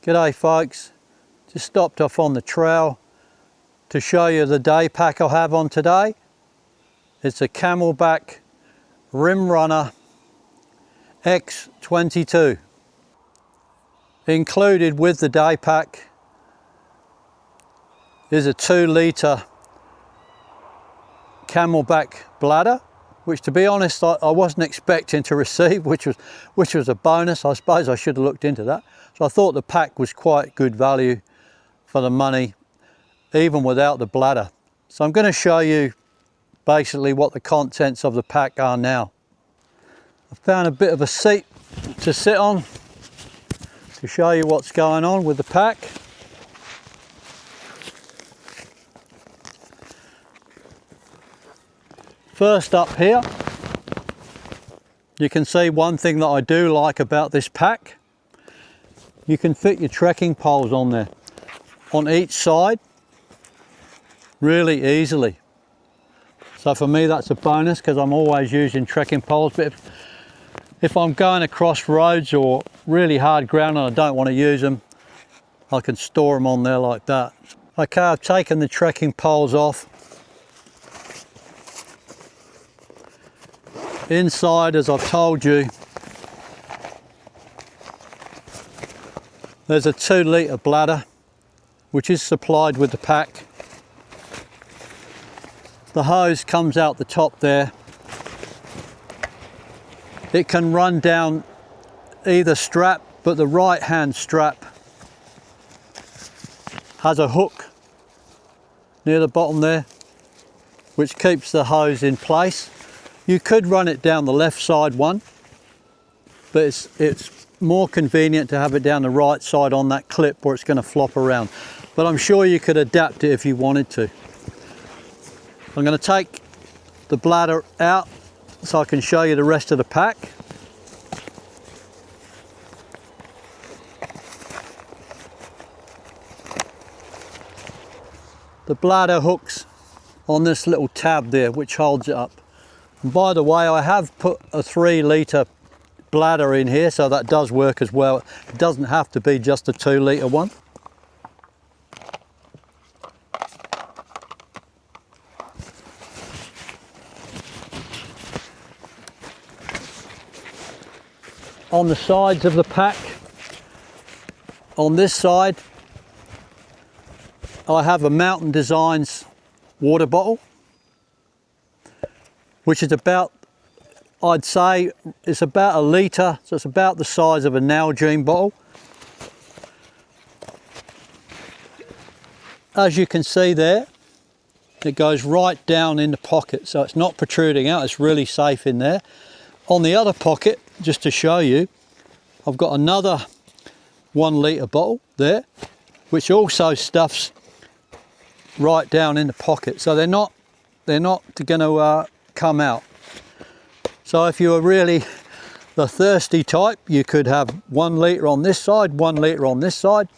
G'day folks, just stopped off on the trail to show you the day pack I have on today. It's a Camelbak Rim Runner X22. Included with the day pack is a 2-litre Camelbak bladder, which to be honest I wasn't expecting to receive, which was a bonus. I suppose I should have looked into that. So I thought the pack was quite good value for the money, even without the bladder. So I'm going to show you basically what the contents of the pack are now. I found a bit of a seat to sit on to show you what's going on with the pack. First up here, you can see one thing that I do like about this pack. You can fit your trekking poles on there, on each side, really easily. So for me that's a bonus because I'm always using trekking poles, but if I'm going across roads or really hard ground and I don't want to use them, I can store them on there like that. Okay, I've taken the trekking poles off. Inside, as I've told you, there's a 2-litre bladder which is supplied with the pack. The hose comes out the top there. It can run down either strap, but the right hand strap has a hook near the bottom there which keeps the hose in place. You could run it down the left side one, but it's more convenient to have it down the right side on that clip or it's going to flop around. But I'm sure you could adapt it if you wanted to. I'm going to take the bladder out so I can show you the rest of the pack. The bladder hooks on this little tab there which holds it up. And by the way, I have put a 3-litre bladder in here, so that does work as well. It doesn't have to be just a 2-litre one. On the sides of the pack, on this side, I have a Mountain Designs water bottle, which is about, I'd say, it's about 1 litre, so it's about the size of a Nalgene bottle. As you can see there, it goes right down in the pocket, so it's not protruding out, it's really safe in there. On the other pocket, just to show you, I've got another 1 litre bottle there, which also stuffs right down in the pocket, so they're not going to come out. So if you were really the thirsty type, you could have 1 litre on this side, 1 litre on this side,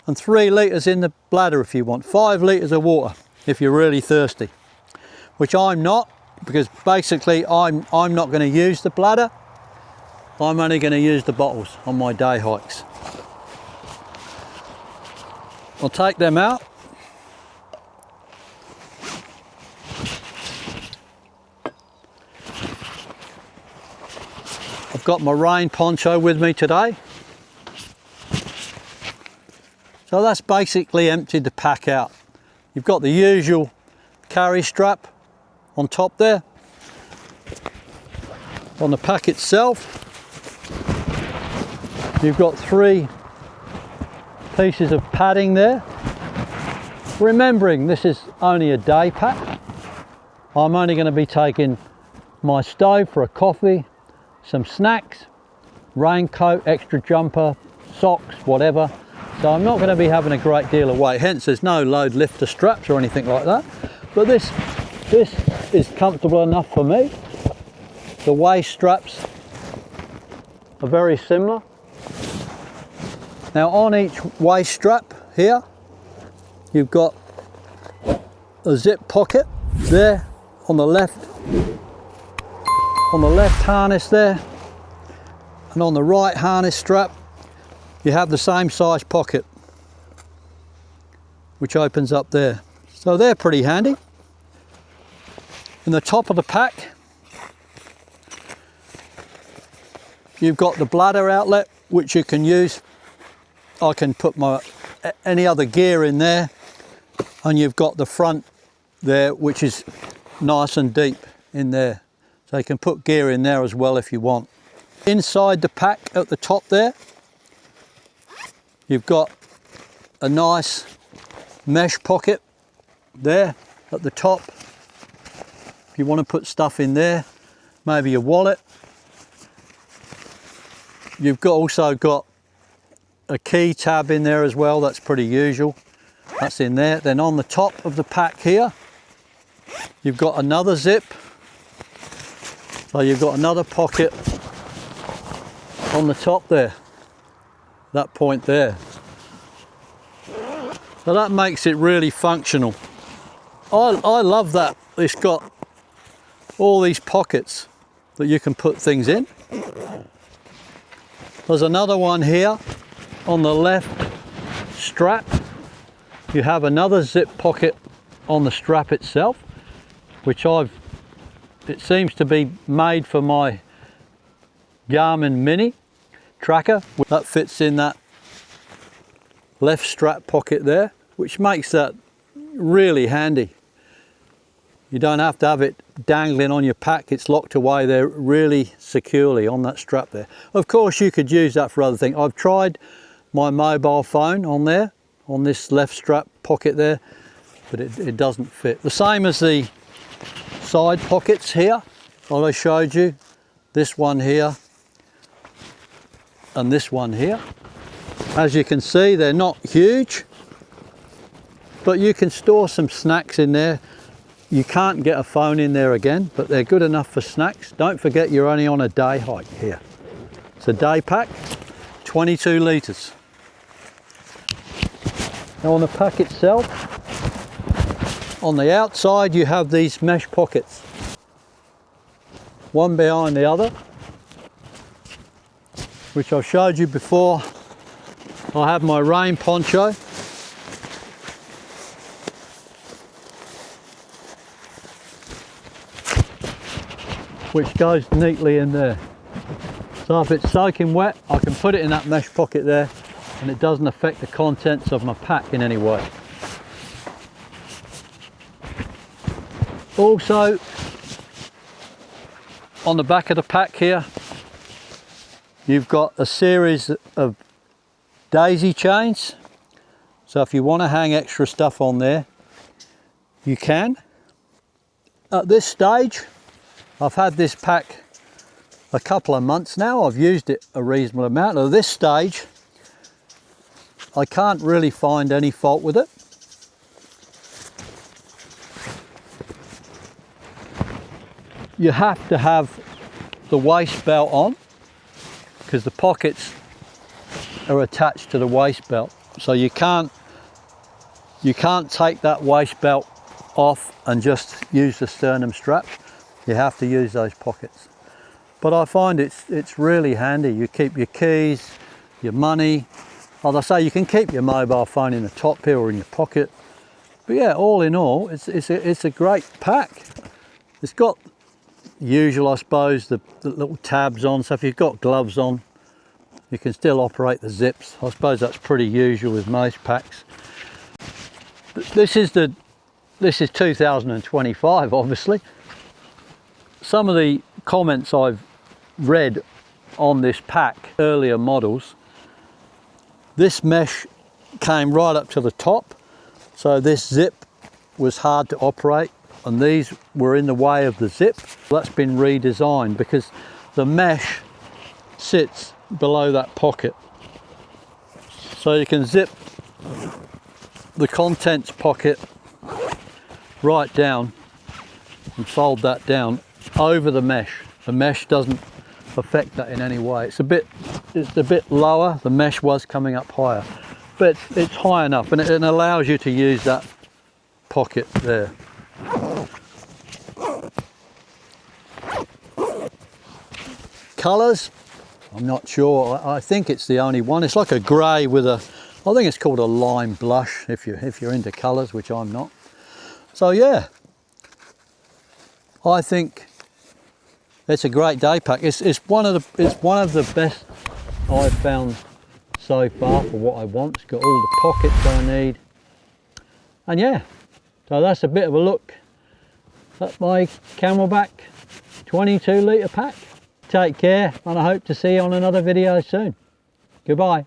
and 3 litres in the bladder if you want. 5 litres of water if you're really thirsty, which I'm not, because basically I'm not going to use the bladder. I'm only going to use the bottles on my day hikes. I'll take them out. I've got my rain poncho with me today. So that's basically emptied the pack out. You've got the usual carry strap on top there. On the pack itself, you've got 3 pieces of padding there. Remembering this is only a day pack, I'm only going to be taking my stove for a coffee, some snacks, raincoat, extra jumper, socks, whatever. So I'm not going to be having a great deal of weight, hence there's no load lifter straps or anything like that. But this is comfortable enough for me. The waist straps are very similar. Now on each waist strap here, you've got a zip pocket there on the left harness there, and on the right harness strap you have the same size pocket, which opens up there. So they're pretty handy. In the top of the pack, you've got the bladder outlet, which you can use. I can put any other gear in there, and you've got the front there, which is nice and deep in there. So you can put gear in there as well if you want. Inside the pack at the top there, you've got a nice mesh pocket there at the top. If you want to put stuff in there, maybe your wallet. You've also got a key tab in there as well. That's pretty usual. That's in there. Then on the top of the pack here, you've got another zip. So you've got another pocket on the top there, that point there. So that makes it really functional. I love that. It's got all these pockets that you can put things in. There's another one here on the left strap. You have another zip pocket on the strap itself, which it seems to be made for my Garmin Mini tracker. That fits in that left strap pocket there, which makes that really handy. You don't have to have it dangling on your pack. It's locked away there really securely on that strap there. Of course, you could use that for other things. I've tried my mobile phone on there, on this left strap pocket there, but it doesn't fit. The same as the side pockets here, I showed you. This one here and this one here. As you can see, they're not huge, but you can store some snacks in there. You can't get a phone in there again, but they're good enough for snacks. Don't forget you're only on a day hike here. It's a day pack, 22 litres. Now on the pack itself, on the outside you have these mesh pockets, one behind the other, which I've showed you before. I have my rain poncho. Which goes neatly in there. So if it's soaking wet, I can put it in that mesh pocket there and it doesn't affect the contents of my pack in any way. Also, on the back of the pack here, you've got a series of daisy chains. So if you want to hang extra stuff on there, you can. At this stage, I've had this pack a couple of months now. I've used it a reasonable amount. At this stage, I can't really find any fault with it. You have to have the waist belt on because the pockets are attached to the waist belt. So you can't take that waist belt off and just use the sternum strap. You have to use those pockets. But I find it's really handy. You keep your keys, your money. As I say, you can keep your mobile phone in the top here or in your pocket. But yeah, all in all, it's a great pack. It's got usual, I suppose, the little tabs on. So if you've got gloves on, you can still operate the zips. I suppose that's pretty usual with most packs. This is 2025, obviously. Some of the comments I've read on this pack, earlier models, this mesh came right up to the top, so this zip was hard to operate and these were in the way of the zip. That's been redesigned because the mesh sits below that pocket, so you can zip the contents pocket right down and fold that down over the mesh. The mesh doesn't affect that in any way. It's a bit lower. The mesh was coming up higher, but it's high enough and it allows you to use that pocket there. Colours, I'm not sure. I think it's the only one. It's like a grey with a, I think it's called a lime blush if you're into colours, which I'm not. So yeah, I think it's a great day pack. It's one of the best I've found so far for what I want. It's got all the pockets I need. And yeah, so that's a bit of a look at my Camelbak 22 litre pack. Take care, and I hope to see you on another video soon. Goodbye.